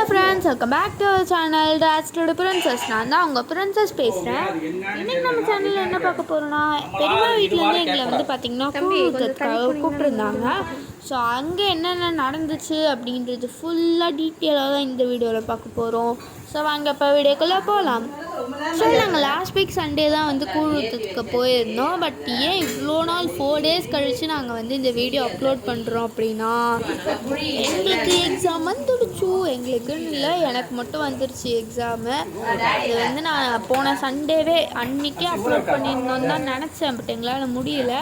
Friends, welcome back to channel டாஸ்டோட princess. நான் தான் உங்கள் பிரின்சஸ் பேசுகிறேன். இன்றைக்கி நம்ம சேனலில் என்ன பார்க்க போகிறோன்னா, பெரியம்மா வீட்டிலேருந்து எங்களை வந்து பார்த்திங்கன்னா கூப்பிட்டுருந்தாங்க. ஸோ அங்கே என்னென்ன நடந்துச்சு அப்படின்றது ஃபுல்லாக டீட்டெயிலாக தான் இந்த வீடியோவில் பார்க்க போகிறோம். ஸோ வாங்க இப்போ வீடியோக்குள்ளே போகலாம். ஸோ நாங்கள் லாஸ்ட் வீக் சண்டே தான் வந்து கூழ் ஊற்றுறதுக்கு போயிருந்தோம். பட் ஏன் இவ்வளோ நாள் 4 days கழித்து நாங்கள் வந்து இந்த வீடியோ அப்லோட் பண்ணுறோம் அப்படின்னா, எங்களுக்கு எக்ஸாம் வந்துடுச்சு. எங்களுக்குன்னு இல்லை, எனக்கு மட்டும் வந்துடுச்சு எக்ஸாமு. இது வந்து நான் போன சண்டேவே அன்றைக்கே அப்லோட் பண்ணியிருந்தோம் தான் நினச்சேன். பட் எங்களால் முடியல.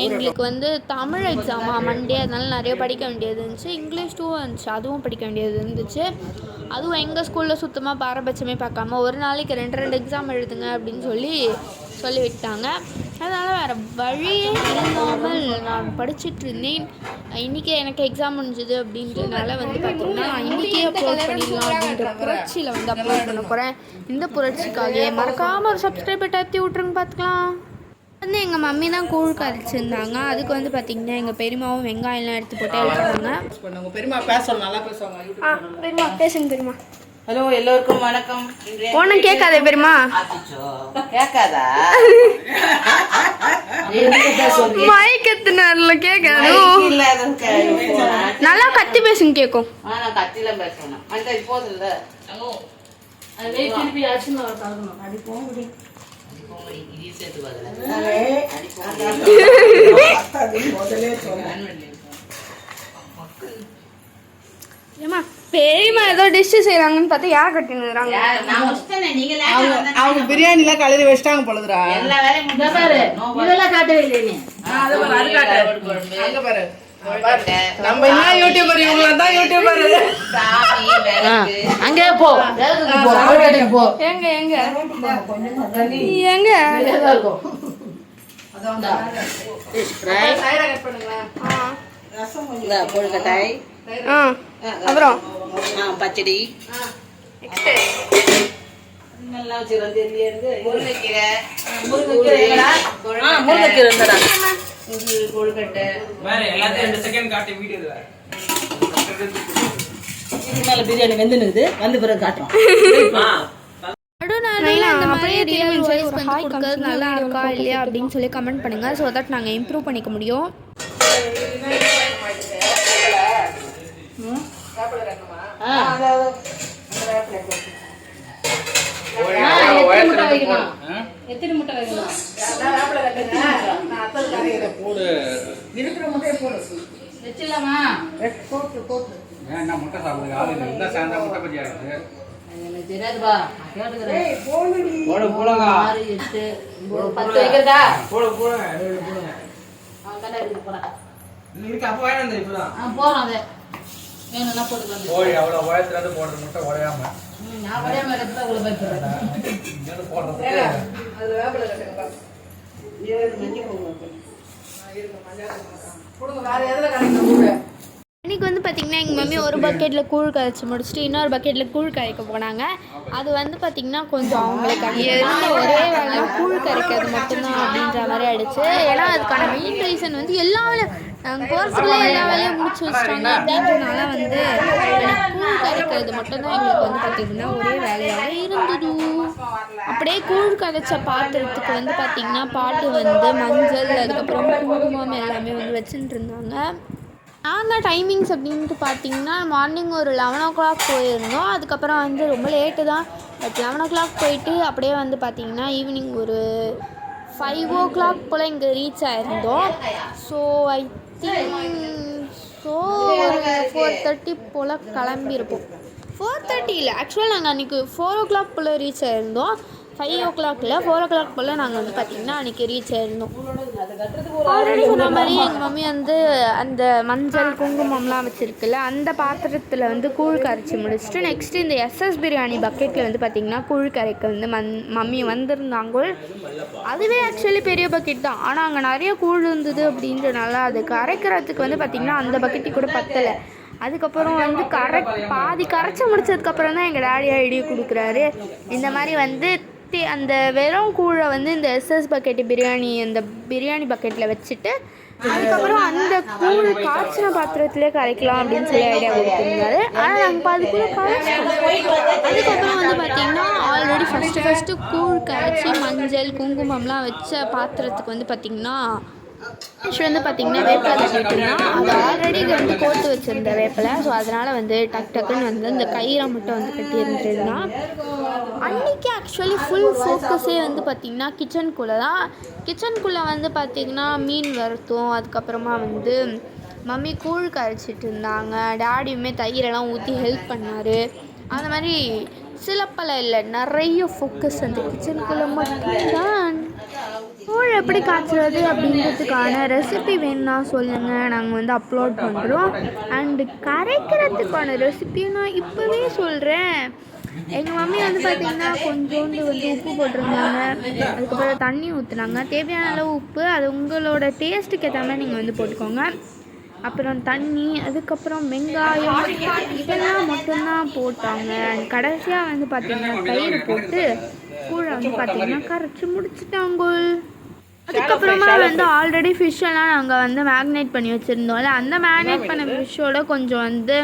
எங்களுக்கு வந்து தமிழ் எக்ஸாமா மண்டே, அதனால நிறைய படிக்க வேண்டியது இருந்துச்சு. இங்கிலீஷ் 2 இருந்துச்சு, அதுவும் படிக்க வேண்டியது இருந்துச்சு. அதுவும் எங்கள் ஸ்கூலில் சுத்தமாக பாரபட்சமே பார்க்காம ஒரு நாளைக்கு 2 எக்ஸாம் எழுதுங்க அப்படின்னு சொல்லிவிட்டாங்க. அதனால் வேறு வழியே இல்லாமல் நான் படிச்சுட்டு இருந்தேன். இன்றைக்கி எனக்கு எக்ஸாம் முடிஞ்சுது அப்படின்றதுனால வந்து பார்த்திங்கன்னா நான் இன்றைக்கே அப்லோட் பண்ணிடலாம் அப்படின்ற புரட்சியில் வந்து அப்லோட் பண்ண போகிறேன். இந்த புரட்சிக்காக மறக்காமல் ஒரு சப்ஸ்கிரைபர் தட்டி விட்ருங்க. பார்த்துக்கலாம். வந்து எங்கள் மம்மி தான் கூழ் கரைச்சிருந்தாங்க. அதுக்கு வந்து பார்த்திங்கன்னா எங்கள் பெரியமாவும் வெங்காயம்லாம் எடுத்து போட்டு எழுதுறாங்க. பெரியமா பேசணும், நல்லா பேசுவாங்க. பெரியமா பேசுங்க. பெரியமா ஹலோ, எல்லோருக்கும் வணக்கம். ஒன்றும் கேட்காதே பெரியமா. கேட்காதா? மயக்கத்தினால கேட்காது. நல்லா கத்தி பேசுங்க, கேட்கும். நான் கத்தில பேசணும். அந்த போதும்ல. பெரியமா ஏதோ டிஷ் செய்யறாங்கன்னு பார்த்தா யார் கட்டினுறாங்க? அவங்க பிரியாணிலாம் கலரி வச்சிட்டாங்க பொழுதுரா. எல்லா வேலையும் முடிஞ்சாரு. இதெல்லாம் காட்டவே இல்லையே. அங்க பாரு. நம்ம என்ன யூடியூபர், இவங்க தான் யூடியூபர். அங்கே போ, போ. எங்க எங்க எங்க கொழுக்கட்டாய், அப்புறம் பச்சடி, முருங்கைக்கீரை, கொழுக்கட்டை பிரியாணி வெந்துனுக்குது. வந்து பிறகு காட்டுறோம். நல்லா இருக்கா இல்லையா அப்படின்னு சொல்லி கமெண்ட் பண்ணுங்க. ஸோ தட் நாங்கள் இம்ப்ரூவ் பண்ணிக்க முடியும். எத்தனை முட்டை வைக்கணும்? வச்சிடலாமா? முட்டை சாப்பிடுங்க. ஆளு இல்லை, சாயந்தரம் முட்டை பற்றியா இருக்குது. எனக்கு தெரியாதுப்பா, கேட்டுக்கிறேன். 6, 8, 10 வைக்கிறதா? போடுங்க. அவன் இருக்கு போறேன். இருக்கு, அப்போ வாங்கி வந்து இப்பதான் போறோம். அதை வேணும்னா போட்டுக்கலாம். கோழி அவ்வளோ உயரத்துல போடுற முட்டை உடையாம நான் உடையாம எடுத்துதான் உங்களை பயப்படுறேன். போடுறது இன்னைக்கு வந்து பார்த்திங்கன்னா எங்கள் மம்மி ஒரு பக்கெட்டில் கூழ் கரைச்சி முடிச்சுட்டு இன்னொரு பக்கெட்டில் கூழ் கரைக்க போனாங்க. அது வந்து பார்த்திங்கன்னா கொஞ்சம் அவங்களுக்கு அங்கே இருந்த ஒரே வேலையாக கூழ் கரைக்கிறது மட்டும்தான் அப்படின்ற மாதிரி ஆகிடுச்சு. ஏன்னா அதுக்கான மெயின் ரீசன் வந்து எல்லா வேலையும் நாங்கள் போகிறதுக்குள்ளே எல்லா வேலையும் முடிச்சு வச்சிட்டாங்க அப்படின்றனால வந்து கூழ் கரைக்கிறது மட்டும்தான் எங்களுக்கு வந்து பார்த்திங்கன்னா ஒரே வேலையாக இருந்தது. அப்படியே கூழ் கரைச்ச பாத்திரத்துக்கு வந்து பார்த்திங்கன்னா பாட்டு வந்து மஞ்சள், அதுக்கப்புறம் குங்குமம் எல்லாமே வந்து வச்சுட்டு இருந்தாங்க. நாங்கள் டைமிங்ஸ் அப்படின்ட்டு பார்த்திங்கன்னா மார்னிங் ஒரு 11 o'clock போயிருந்தோம். அதுக்கப்புறம் வந்து ரொம்ப லேட்டு தான். பட் 11 o'clock போயிட்டு அப்படியே வந்து பார்த்திங்கன்னா ஈவினிங் ஒரு 5 o'clock போல் இங்கே ரீச் ஆகிருந்தோம். ஸோ ஐ திங்க் ஒரு 4:30 போல் கிளம்பியிருப்போம். 4:30 இல்லை, ஆக்சுவலாக நாங்கள் அன்றைக்கி 4 o'clock போல் ரீச் ஆகிருந்தோம். 5 o'clock இல்லை, 4 o'clock போல் நாங்கள் வந்து பார்த்திங்கன்னா அன்றைக்கி ரீச் ஆகிருந்தோம். ஆல்ரெடி சொன்ன மாதிரி எங்கள் மம்மி வந்து அந்த மஞ்சள் குங்குமம்லாம் வச்சுருக்குல்ல, அந்த பாத்திரத்தில் வந்து கூழ் கரைச்சி முடிச்சுட்டு நெக்ஸ்ட்டு இந்த SS பிரியாணி பக்கெட்டில் வந்து பார்த்திங்கன்னா கூழ் கரைக்க வந்து மம்மி வந்திருந்தாங்க. அதுவே ஆக்சுவலி பெரிய பக்கெட் தான், ஆனால் அங்கே நிறைய கூழ் இருந்தது அப்படின்றனால அது கரைக்கிறதுக்கு வந்து பார்த்திங்கன்னா அந்த பக்கெட்டி கூட பத்தலை. அதுக்கப்புறம் வந்து பாதி கரைச்சி முடிச்சதுக்கப்புறம் தான் எங்கள் டாடி ஐடியா கொடுக்குறாரு. இந்த மாதிரி வந்து அந்த வெறும் கூழை வந்து இந்த SS பக்கெட்டு பிரியாணி அந்த பிரியாணி பக்கெட்டில் வச்சுட்டு அதுக்கப்புறம் அந்த கூழ் காய்ச்சின பாத்திரத்திலே கரைக்கலாம் அப்படின்னு சொல்லி ஐடியா கொடுத்துருந்தாரு. ஆனால் நாங்கள் பாதிக்குள்ளே காய்ச்சிட்டோம். அதுக்கப்புறம் வந்து பார்த்திங்கன்னா ஆல்ரெடி ஃபஸ்ட்டு கூழ் காய்ச்சி மஞ்சள் குங்குமம்லாம் வச்ச பாத்திரத்துக்கு வந்து பார்த்திங்கன்னா வந்து பார்த்திங்கன்னா வேப்பிலை கட்டிட்டுனா அது ஆல்ரெடி வந்து கோர்த்து வச்சுருந்த வேப்பிலை. ஸோ அதனால் வந்து டக்குன்னு வந்து அந்த கயிறை மட்டும் வந்து கட்டி இருந்துருந்தா. அன்றைக்கி ஆக்சுவலி ஃபுல் ஃபோக்கஸே வந்து பார்த்திங்கன்னா கிச்சனுக்குள்ளே வந்து பார்த்திங்கன்னா மீன் வறுத்தோம். அதுக்கப்புறமா வந்து மம்மி கூழ் கரைச்சிட்டு இருந்தாங்க. டேடியுமே தயிரெல்லாம் ஊற்றி ஹெல்ப் பண்ணார். அந்த மாதிரி சிலப்பல இல்லை, நிறைய ஃபோக்கஸ் அந்த கிச்சனுக்குள்ளே மட்டும்தான். கூழ் எப்படி காய்ச்சுறது அப்படின்றதுக்கான ரெசிபி வேணும்னா சொல்லுங்கள், நாங்கள் வந்து அப்லோட் பண்ணுறோம். அண்டு கரைக்கிறதுக்கான ரெசிபி நான் இப்போவே சொல்கிறேன். எங்கள் மம்மி வந்து பார்த்திங்கன்னா கொஞ்சோண்டு வந்து உப்பு போட்டிருந்தாங்க. அதுக்கப்புறம் தண்ணி ஊற்றுனாங்க. தேவையான அளவு உப்பு, அது உங்களோட டேஸ்ட்டுக்கு ஏற்ற மாதிரி நீங்கள் வந்து போட்டுக்கோங்க. அப்புறம் தண்ணி, அதுக்கப்புறம் வெங்காயம், இதெல்லாம் மட்டும்தான் போட்டாங்க. கடைசியாக வந்து பார்த்திங்கன்னா தயிர் போட்டு கூழை வந்து பார்த்திங்கன்னா கரைச்சி முடிச்சுட்டாங்க. அதுக்கப்புறமா வந்து ஆல்ரெடி ஃபிஷ்ஷெல்லாம் நாங்கள் வந்து மேக்னேட் பண்ணி வச்சுருந்தோம்ல, அந்த மேக்னேட் பண்ண ஃபிஷ்ஷோட கொஞ்சம் வந்து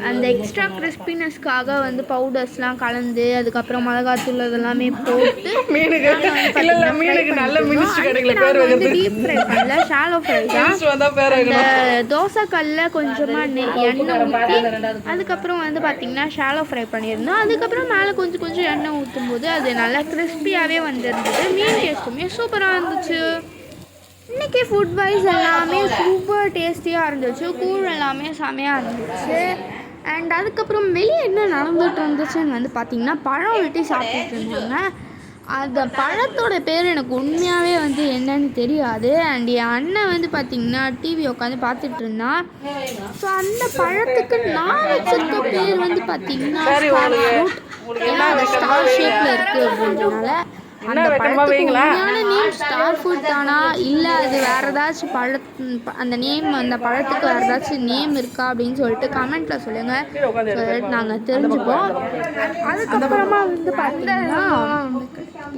அந்த எக்ஸ்ட்ரா கிறிஸ்பினஸ்க்காக வந்து பவுடர்ஸ்லாம் கலந்து அதுக்கப்புறம் மிளகாத்தூள் அதெல்லாமே போட்டு டீப் ஃப்ரை பண்ணல, ஷாலோ ஃப்ரை தான். அந்த தோசைக்கல்லில் கொஞ்சமாக எண்ணெய் ஊற்றி அதுக்கப்புறம் வந்து பார்த்திங்கன்னா ஷாலோ ஃப்ரை பண்ணியிருந்தோம். அதுக்கப்புறம் மேலே கொஞ்சம் எண்ணெய் ஊற்றும் போது அது நல்லா கிறிஸ்பியாகவே வந்துருந்தது. மீன் டேஸ்ட்டுமே சூப்பராக இருந்துச்சு. இன்றைக்கி ஃபுட் வைஸ் எல்லாமே சூப்பர் டேஸ்டியாக இருந்துச்சு. கூழ் எல்லாமே செமையாக இருந்துச்சு. அண்ட் அதுக்கப்புறம் வெளியே என்ன நடந்துகிட்டு இருந்துச்சுன்னு வந்து பார்த்திங்கன்னா பழம் வெட்டி சாப்பிட்டுட்டு இருந்தாங்க. அந்த பழத்தோட பேர் எனக்கு உண்மையாகவே வந்து என்னன்னு தெரியாது. அண்ட் என் அண்ணன் வந்து பார்த்திங்கன்னா டிவி உட்காந்து பார்த்துட்டு இருந்தான். ஸோ அந்த பழத்துக்கு நான் வச்சிருக்க பேர் வந்து பார்த்திங்கன்னா ஸ்டார் ஃப்ரூட். ஏன்னா அது ஸ்டார் ஷேப்பில் இருக்குது அப்படின்றனால அந்த பழத்துக்கு உண்மையான நேம் ஸ்டார் ஃப்ரூட் தானா இல்லை அது வேறு ஏதாச்சும் அந்த நேம் அந்த பழத்துக்கு வேறு ஏதாச்சும் நேம் இருக்கா அப்படின்னு சொல்லிட்டு கமெண்ட்டில் சொல்லுங்கள். சொல்லிட்டு நாங்கள் தெரிஞ்சுப்போம். அதுக்கப்புறமா வந்து பார்த்திங்கன்னா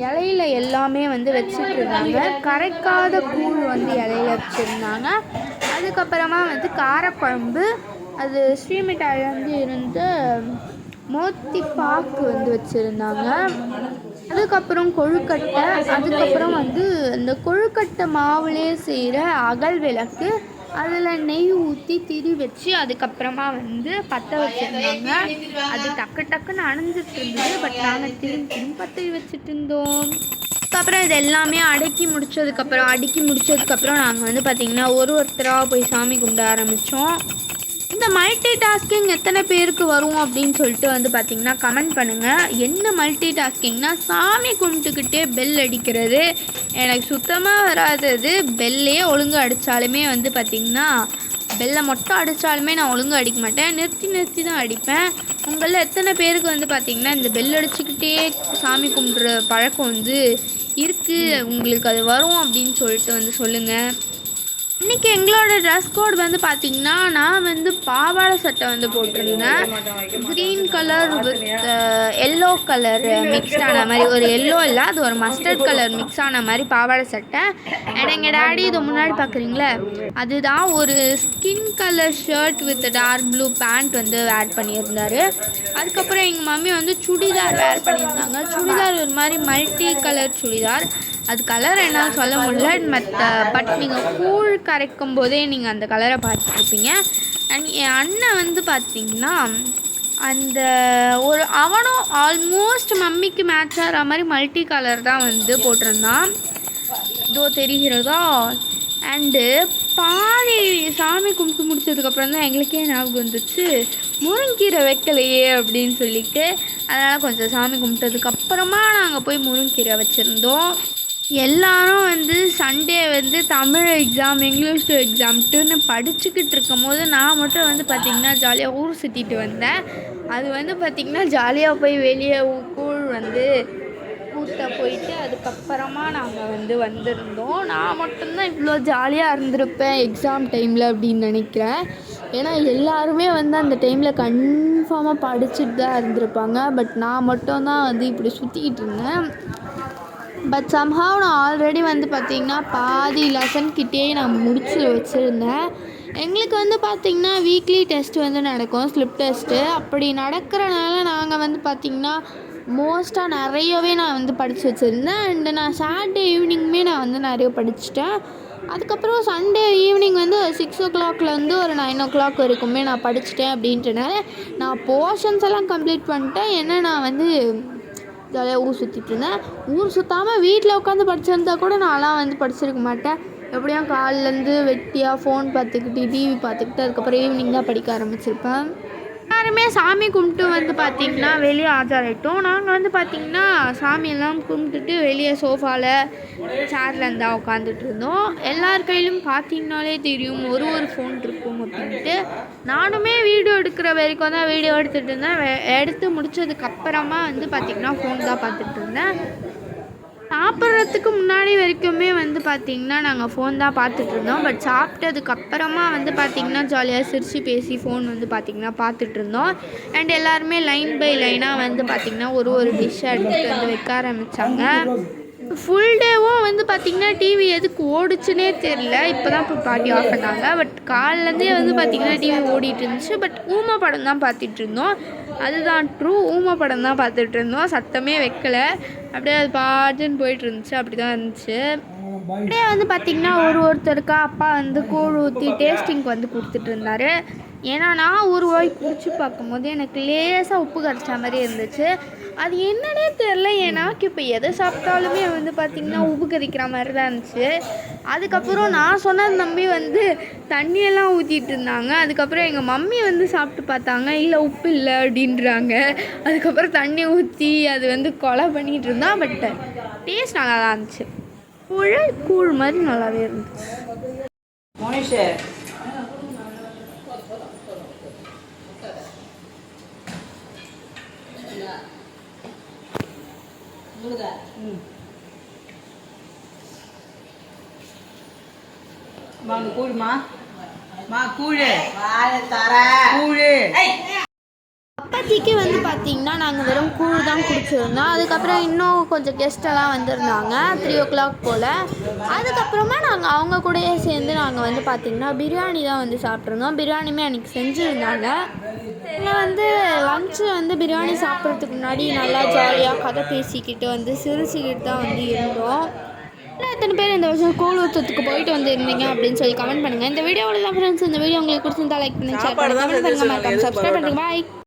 இலையில எல்லாமே வந்து வச்சுட்டு இருந்தாங்க. கரைக்காத கூழ் வந்து இலையில வச்சுருந்தாங்க. அதுக்கப்புறமா வந்து காரக்குழம்பு, அது ஸ்ரீமிட்டாயிலேருந்து இருந்து மோத்தி பாக்கு வந்து வச்சுருந்தாங்க. அதுக்கப்புறம் கொழுக்கட்டை, அதுக்கப்புறம் வந்து இந்த கொழுக்கட்டை மாவுலே செய்கிற அகல் விளக்கு, அதில் நெய் ஊற்றி திரி வச்சு அதுக்கப்புறமா வந்து பற்ற வச்சுருந்தாங்க. அது டக்குன்னு அணைஞ்சிட்டு இருந்தது. பட் நாங்கள் திரும்பி பற்ற வச்சுட்டு இருந்தோம். அதுக்கப்புறம் இது எல்லாமே அடுக்கி முடிச்சதுக்கப்புறம் நாங்கள் வந்து பார்த்திங்கன்னா ஒருத்தராக போய் சாமி கும்பிட ஆரம்பித்தோம். இந்த மல்டி டாஸ்கிங் எத்தனை பேருக்கு வரும் அப்படின்னு சொல்லிட்டு வந்து பார்த்திங்கன்னா கமெண்ட் பண்ணுங்கள். என்ன மல்டி டாஸ்கிங்னா சாமி கும்பிட்டுக்கிட்டே பெல் அடிக்கிறது எனக்கு சுத்தமாக வராதது. பெல்லே ஒழுங்கு அடித்தாலுமே வந்து பார்த்திங்கன்னா பெல்லை மட்டும் அடித்தாலுமே நான் ஒழுங்கு அடிக்க மாட்டேன், நிறுத்தி தான் அடிப்பேன். உங்களில் எத்தனை பேருக்கு வந்து பார்த்திங்கன்னா இந்த பெல் அடிச்சுக்கிட்டே சாமி கும்பிட்ற பழக்கம் வந்து இருக்குது, உங்களுக்கு அது வரும் அப்படின்னு சொல்லிட்டு வந்து சொல்லுங்கள். இன்றைக்கி எங்களோட ட்ரெஸ் கோட் வந்து பார்த்திங்கன்னா நான் வந்து பாவாடை சட்டை வந்து போட்டிருந்தேன். Green colour with yellow colour mix ஆன மாதிரி, ஒரு எல்லோ இல்லை அது ஒரு மஸ்டர்ட் கலர் மிக்ஸ் ஆன மாதிரி பாவாடை சட்டை. அண்ட் எங்கள் டேடி இது முன்னாடி பார்க்குறீங்களே அதுதான் ஒரு skin colour shirt with dark blue pant வந்து வேர் பண்ணியிருந்தார். அதுக்கப்புறம் எங்கள் மம்மி வந்து சுடிதார் வேர் பண்ணியிருந்தாங்க. சுடிதார் ஒரு மாதிரி மல்டி கலர் சுடிதார். அது கலர் என்ன சொல்ல முடியல, பட் நீங்கள் கூழ் கரைக்கும் போதே நீங்கள் அந்த கலரை பார்த்துருப்பீங்க. அண்ட் என் அண்ணன் வந்து பார்த்திங்கன்னா அந்த அவனும் ஆல்மோஸ்ட் மம்மிக்கு மேட்ச் ஆகிற மாதிரி மல்டி கலர் தான் வந்து போட்டிருந்தான். இதோ தெரிகிறதா. அண்டு பாதி சாமி கும்பிட்டு முடிச்சதுக்கப்புறம் தான் எங்களுக்கே ஞாபகம் வந்துச்சு முருங்கீரை வைக்கலையே அப்படின்னு சொல்லிட்டு. அதனால் கொஞ்சம் சாமி கும்பிட்டதுக்கப்புறமா நாங்கள் போய் முருங்கீரை வச்சுருந்தோம். எல்லாரும் வந்து சண்டே வந்து தமிழ் எக்ஸாம் இங்கிலீஷ் எக்ஸாம்ட்டுன்னு படிச்சுக்கிட்டு இருக்கும் போது நான் மட்டும் வந்து பார்த்திங்கன்னா ஜாலியாக ஊர் சுற்றிட்டு வந்தேன். அது வந்து பார்த்திங்கன்னா ஜாலியாக போய் வெளியே கூழ் வந்து ஊற்ற போயிட்டு அதுக்கப்புறமா நாங்கள் வந்து வந்திருந்தோம். நான் மட்டும்தான் இவ்வளோ ஜாலியாக இருந்திருப்பேன் எக்ஸாம் டைமில் அப்படின்னு நினைக்கிறேன். ஏன்னா எல்லாருமே வந்து அந்த டைமில் கன்ஃபார்மாக படிச்சுட்டு தான் இருந்திருப்பாங்க. பட் நான் மட்டும்தான் வந்து இப்படி சுற்றிக்கிட்டு இருந்தேன். பட் somehow நான் ஆல்ரெடி வந்து பார்த்திங்கன்னா பாதி லெசன் கிட்டே நான் முடிச்சு வச்சுருந்தேன். எங்களுக்கு வந்து பார்த்திங்கன்னா வீக்லி டெஸ்ட் வந்து நடக்கும், ஸ்லிப் டெஸ்ட்டு. அப்படி நடக்கிறனால நாங்கள் வந்து பார்த்திங்கன்னா மோஸ்ட்டாக நிறையவே நான் வந்து படித்து வச்சுருந்தேன். அண்டு நான் சாட்டர்டே ஈவினிங்குமே நான் வந்து நிறைய படிச்சுட்டேன். அதுக்கப்புறம் சண்டே ஈவினிங் வந்து 6 o'clockலேருந்து ஒரு 9 o'clock வரைக்குமே நான் படிச்சுட்டேன். அப்படின்றனால நான் போர்ஷன்ஸ் எல்லாம் கம்ப்ளீட் பண்ணிட்டேன். ஏன்னா நான் வந்து ஜாலியாக ஊர் சுற்றிட்டு இருந்தேன். ஊர் சுற்றாமல் வீட்டில் உட்காந்து படிச்சிருந்தா கூட நான்லாம் வந்து படிச்சிருக்க மாட்டேன். எப்படியும் காலிலேருந்து வெட்டியாக ஃபோன் பார்த்துக்கிட்டு டிவி பார்த்துக்கிட்டு அதுக்கப்புறம் ஈவினிங் தான் படிக்க ஆரம்பிச்சிருப்பேன். எல்லாருமே சாமி கும்பிட்டு வந்து பார்த்திங்கன்னா வெளியே ஆஜராயிட்டோம். நாங்கள் வந்து பார்த்திங்கன்னா சாமியெல்லாம் கும்பிட்டுட்டு வெளியே சோஃபாவில் சேரில் இருந்தால் உட்காந்துட்டு இருந்தோம். எல்லார் கையிலும் பார்த்திங்கனாலே தெரியும் ஒரு ஃபோன் இருக்கும் அப்படின்ட்டு. நானுமே வீடியோ எடுக்கிற வரைக்கும் தான் வீடியோ எடுத்துகிட்டு இருந்தேன். எடுத்து முடித்ததுக்கப்புறமா வந்து பார்த்திங்கன்னா ஃபோன் தான் பார்த்துட்டு இருந்தேன். சாப்பிட்றதுக்கு முன்னாடி வரைக்குமே வந்து பார்த்திங்கன்னா நாங்கள் ஃபோன் தான் பார்த்துட்ருந்தோம். பட் சாப்பிட்டதுக்கப்புறமா வந்து பார்த்திங்கன்னா ஜாலியாக சிரித்து பேசி ஃபோன் வந்து பார்த்திங்கன்னா பார்த்துட்ருந்தோம். அண்ட் எல்லாருமே லைன் பை லைனாக வந்து பார்த்திங்கன்னா ஒரு டிஷ்ஷை எடுத்துகிட்டு வந்து வைக்க ஆரம்பித்தாங்க. ஃபுல் டேவும் வந்து பார்த்திங்கன்னா டிவி எதுக்கு ஓடிச்சுனே தெரில. இப்போ தான் இப்போ பாட்டி ஆஃப் பண்ணாங்க. பட் காலிலேருந்தே வந்து பார்த்திங்கன்னா டிவி ஓடிட்டு இருந்துச்சு. பட் ஊமை படம் தான் பார்த்துட்டு இருந்தோம். அதுதான் ட்ரூ, ஊமை படம் தான் பார்த்துட்டு இருந்தோம். சத்தமே வைக்கலை, அப்படியே அது பாட்டுன்னு போயிட்டு இருந்துச்சு. அப்படி தான் இருந்துச்சு. அப்படியே வந்து பார்த்திங்கன்னா ஒருத்தருக்கா அப்பா வந்து கூழ் ஊற்றி டேஸ்டிங்க்கு வந்து கொடுத்துட்டு இருந்தார். ஏன்னா நான் ஒரு வாய் குடிச்சு பார்க்கும்போது எனக்கு லேசாக உப்பு கரைச்ச மாதிரி இருந்துச்சு. அது என்னன்னே தெரில. ஏன்னாக்கு இப்போ எதை சாப்பிட்டாலுமே வந்து பார்த்திங்கன்னா உப்பு கறிக்கிற மாதிரி தான் இருந்துச்சு. அதுக்கப்புறம் நான் சொன்னது நம்பி வந்து தண்ணியெல்லாம் ஊற்றிட்டு இருந்தாங்க. அதுக்கப்புறம் எங்கள் மம்மி வந்து சாப்பிட்டு பார்த்தாங்க, இல்லை உப்பு இல்லை அப்படின்றாங்க. அதுக்கப்புறம் தண்ணி ஊற்றி அது வந்து கொலை பண்ணிகிட்டு இருந்தா. பட் டேஸ்ட் நல்லா தான் இருந்துச்சு. கூழ் மாதிரி நல்லாவே இருந்துச்சு. அப்பத்திக்கு வந்து பார்த்திங்கன்னா நாங்கள் வெறும் கூழ் தான் குடிச்சிருந்தோம். அதுக்கப்புறம் இன்னும் கொஞ்சம் கெஸ்டெல்லாம் வந்திருந்தாங்க 3 o'clock போல். அதுக்கப்புறமா நாங்கள் அவங்க கூடயே சேர்ந்து நாங்கள் வந்து பார்த்திங்கன்னா பிரியாணி தான் வந்து சாப்பிட்ருந்தோம். பிரியாணியுமே அன்றைக்கி செஞ்சுருந்தாங்க. நாங்கள் வந்து லஞ்சு வந்து பிரியாணி சாப்பிட்றதுக்கு முன்னாடி நல்லா ஜாலியாக கதை பேசிக்கிட்டு வந்து சிரிச்சுக்கிட்டு தான் வந்து இருந்தோம். எத்தனை பேர் இந்த வருஷம் கூழ் ஊற்றத்துக்கு போயிட்டு வந்து இருந்தீங்க அப்படின்னு சொல்லி கமெண்ட் பண்ணுங்கள். இந்த வீடியோவில் தான் ஃப்ரெண்ட்ஸ். இந்த வீடியோ உங்களுக்கு பிடிச்சிருந்தா லைக் பண்ணி ஷேர் பண்ணுங்கள், கமெண்ட் பண்ணுங்கள், மறக்காம சப்ஸ்கிரைப் பண்ணுங்கள். பாய்.